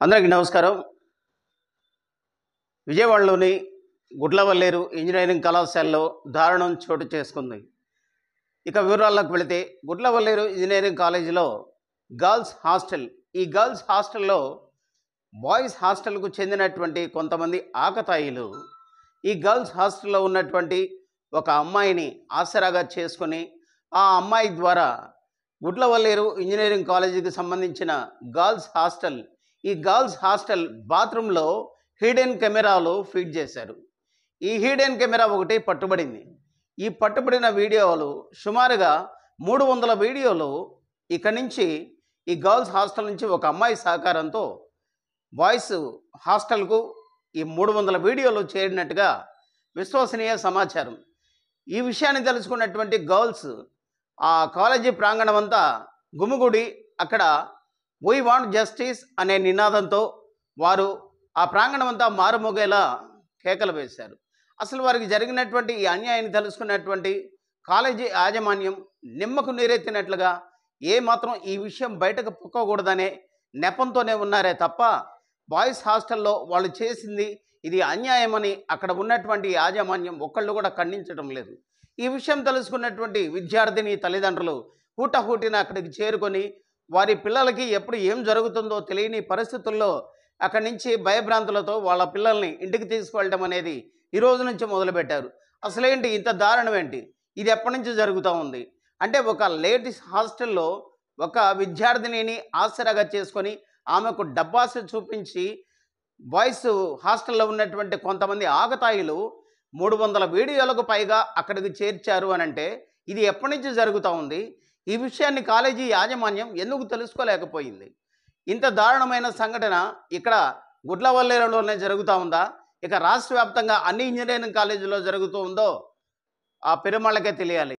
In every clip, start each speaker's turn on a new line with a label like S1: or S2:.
S1: అందరికీ నమస్కారం. విజయవాడలోని గుడ్లవల్లేరు ఇంజనీరింగ్ కళాశాలలో దారుణం చోటు చేసుకుంది. ఇక వివరాల్లోకి వెళితే గుడ్లవల్లేరు ఇంజనీరింగ్ కాలేజీలో గర్ల్స్ హాస్టల్. ఈ గర్ల్స్ హాస్టల్లో బాయ్స్ హాస్టల్కు చెందినటువంటి కొంతమంది ఆకతాయిలు ఈ గర్ల్స్ హాస్టల్లో ఉన్నటువంటి ఒక అమ్మాయిని ఆసరాగా చేసుకొని ఆ అమ్మాయి ద్వారా గుడ్లవల్లేరు ఇంజనీరింగ్ కాలేజీకి సంబంధించిన గర్ల్స్ హాస్టల్ ఈ గర్ల్స్ హాస్టల్ బాత్రూంలో హిడెన్ కెమెరాలు ఫిట్ చేశారు. ఈ హిడెన్ కెమెరా ఒకటి పట్టుబడింది. ఈ పట్టుబడిన వీడియోలు సుమారుగా 300 వీడియోలు ఇక్కడి నుంచి ఈ గర్ల్స్ హాస్టల్ నుంచి ఒక అమ్మాయి సహకారంతో బాయ్స్ హాస్టల్కు ఈ 300 వీడియోలు చేరినట్టుగా విశ్వసనీయ సమాచారం. ఈ విషయాన్ని తెలుసుకున్నటువంటి గర్ల్స్ ఆ కాలేజీ ప్రాంగణం అంతా గుమిగూడి అక్కడ వీ వాంట్ జస్టిస్ అనే నినాదంతో వారు ఆ ప్రాంగణం అంతా మారుమోగేలా కేకలు వేశారు. అసలు వారికి జరిగినటువంటి ఈ అన్యాయాన్ని తెలుసుకున్నటువంటి కాలేజీ యాజమాన్యం నిమ్మకు నీరెత్తినట్లుగా ఏమాత్రం ఈ విషయం బయటకు పొక్కకూడదనే నెపంతోనే ఉన్నారే తప్ప బాయ్స్ హాస్టల్లో వాళ్ళు చేసింది ఇది అన్యాయమని అక్కడ ఉన్నటువంటి యాజమాన్యం ఒక్కళ్ళు కూడా ఖండించడం లేదు. ఈ విషయం తెలుసుకున్నటువంటి విద్యార్థిని తల్లిదండ్రులు హూటహూటిన అక్కడికి చేరుకొని వారి పిల్లలకి ఎప్పుడు ఏం జరుగుతుందో తెలియని పరిస్థితుల్లో అక్కడి నుంచి భయభ్రాంతులతో వాళ్ళ పిల్లల్ని ఇంటికి తీసుకువెళ్ళడం అనేది ఈ రోజు నుంచి మొదలుపెట్టారు. అసలేంటి ఇంత దారుణం ఏంటి? ఇది ఎప్పటి నుంచి జరుగుతూ ఉంది అంటే ఒక లేడీస్ హాస్టల్లో ఒక విద్యార్థినిని ఆసరాగా చేసుకొని ఆమెకు డబ్బాస చూపించి బాయ్స్ హాస్టల్లో ఉన్నటువంటి కొంతమంది ఆకతాయిలు 300 వీడియోలకు పైగా అక్కడికి చేర్చారు అని అంటే ఇది ఎప్పటి నుంచి జరుగుతూ ఉంది? ఈ విషయాన్ని కాలేజీ యాజమాన్యం ఎందుకు తెలుసుకోలేకపోయింది? ఇంత దారుణమైన సంఘటన ఇక్కడ గుడ్లవల్లేరులోనే జరుగుతూ ఉందా? ఇక రాష్ట్ర వ్యాప్తంగా అన్ని ఇంజనీరింగ్ కాలేజీలో జరుగుతూ ఉందో ఆ పెరుమాళ్ళకే తెలియాలి.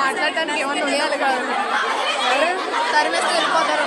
S2: మాట్లాడటానికి ఏమన్నా ఉండాలి కాదు, తరిమేస్తే వెళ్ళిపోతారు.